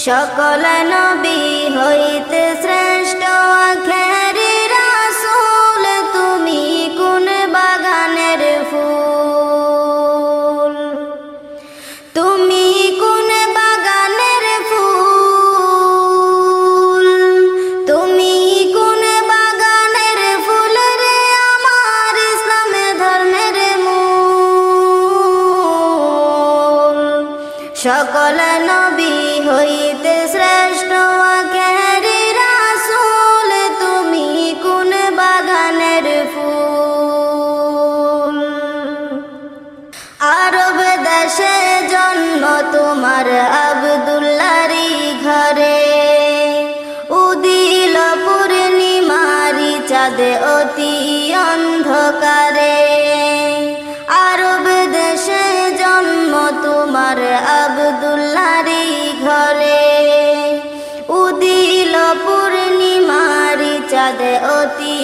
সকল নবী হইতে শ্রেষ্ঠ আখেরি রাসূল, তুমি কোন বাগানের ফুল, তুমি কোন বাগানের ফুল, তুমি কোন বাগানের ফুল রে আমার ইসলামে ধর্মের মূল। সকল নবী হইতে শ্রেষ্ঠ আখেরি রাসূল, তুমি কোন বাগানের ফুল। আরব দেশে জন্ম তোমার আব্দুল্লাহরি ঘরে, উদিল পূর্ণিমারি চাঁদে অতি অন্ধকারে। আরব দেশে জন্ম তোমার আব্দুল্লাহরি ঘরে, উদিল পূর্ণিমারি চাঁদে অতি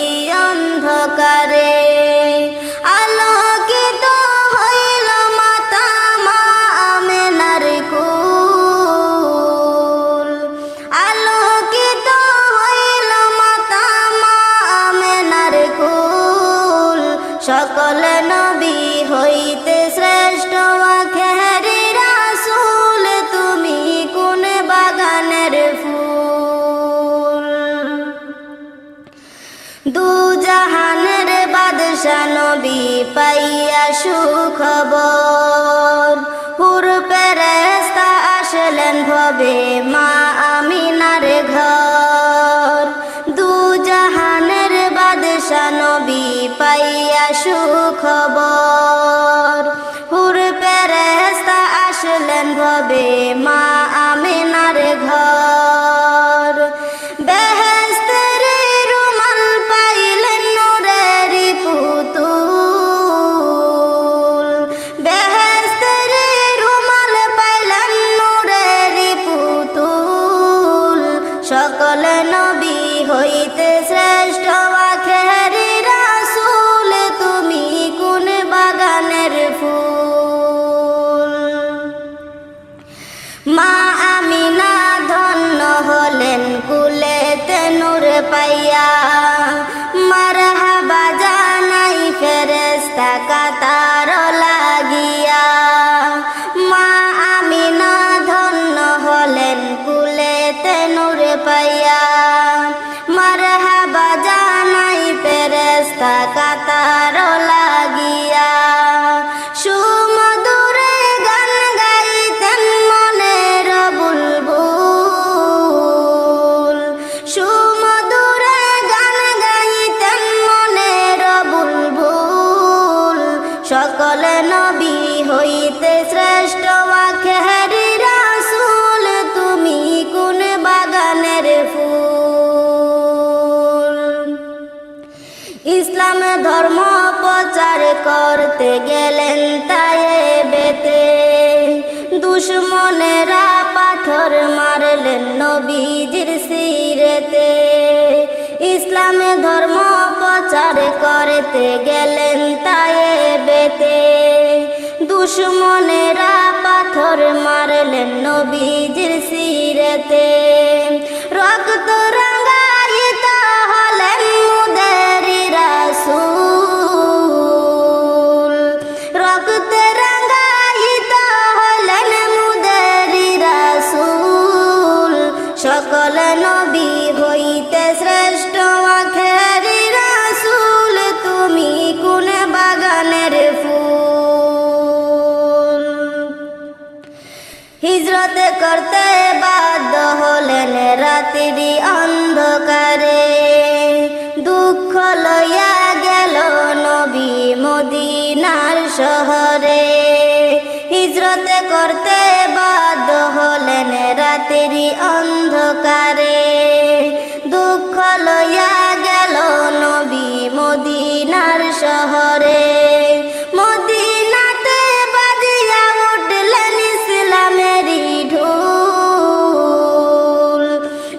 অন্ধকারে। আলোকিত হইল মাতা মা আমেনার কুল, আলোকিত হইল মাতা মা আমেনার কুল। সকল নবী হইতে শ্রেষ্ঠ আখেরি রাসূল, তুমি কোন বাগানের ফুল। দু জাহানের বাদশা নবী পাইয়া সুখবর, হুর ফেরেশতা আসলেন ভবে মা আমিনার ঘর। দু জাহানের বাদশা নবী পাইয়া সুখবর, হুর ফেরেশতা আসলেন ভবে মা আমিনার ঘর। বেহেশতের রুমাল পাইলেন নূরেরি পুতুল, বেহেশতের রুমাল পাইলেন নূরেরি পুতুল। সকল নবী হইতে শ্রেষ্ঠ আখেরি রাসূল, তুমি কোন বাগানের ফুল। মা আমিনা ধন্য হলেন কুলেতে নূর পাইয়া, মারহাবা জানাই ফেরেশতা কাতার লাগিয়া। মা আমিনা ধন্য হলেন কুলেতে নূর পাইয়া, মারহাবা জানাই ফেরেশতা কাতার লাগিয়া। সুমধুরে গান গাইতেন মনের বুলবুল, সুমধুরে গান গাইতেন মনের বুলবুল। সকল নবী হইতে শ্রেষ্ঠ আখেরি রাসূল, তুমি কোন বাগানের ফুল। ইসলাম ধর্ম প্রচার করতে গেলেন তায়েবেতে, দুশমনেরা পাথর মারলেন নবীজির সিরেতে। ইসলাম ধর্ম প্রচার করতে গেলেন তায়েবেতে, দুশমনেরা পাথর মারলেন নবীজির সিরেতে। রক্ত রাঙ্গায়িত হলেন মুদেরি রাসূল, রক্ত রাঙ্গায়িত হলেন মুদেরি রাসূল। সকল নবী হইতে শ্রেষ্ঠ আখেরি রাসূল, তুমি কোন বাগানের ফুল। হিজরত করতে বাধ্য হলেন রাত্রি অন্ধকারে, দুঃখ লইয়া গেল নবী মদিনার শহরে। হিজরত করতে বাধ্য হলেন রাত্রি অন্ধকারে, দুঃখ লইয়া গেল নবী মদিনার শহরে। মদিনাতে বাজিয়া উঠলেন ইসলামেরি ঢোল,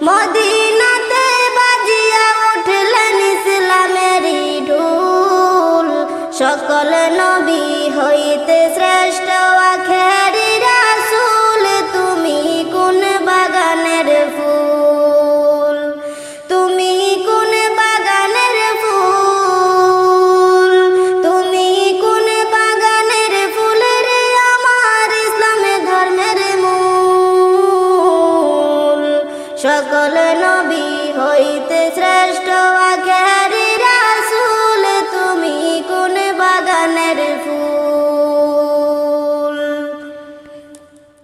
মদিনাতে বাজিয়া উঠলেন ইসলামেরি ঢোল। সকল নবী হইতে শ্রেষ্ঠ আখেরি রাসূল, তুমি কোন বাগান সকল নবী হইতে শ্রেষ্ঠ আখেরি রাসূল তুমি কোন বাগানের ফুল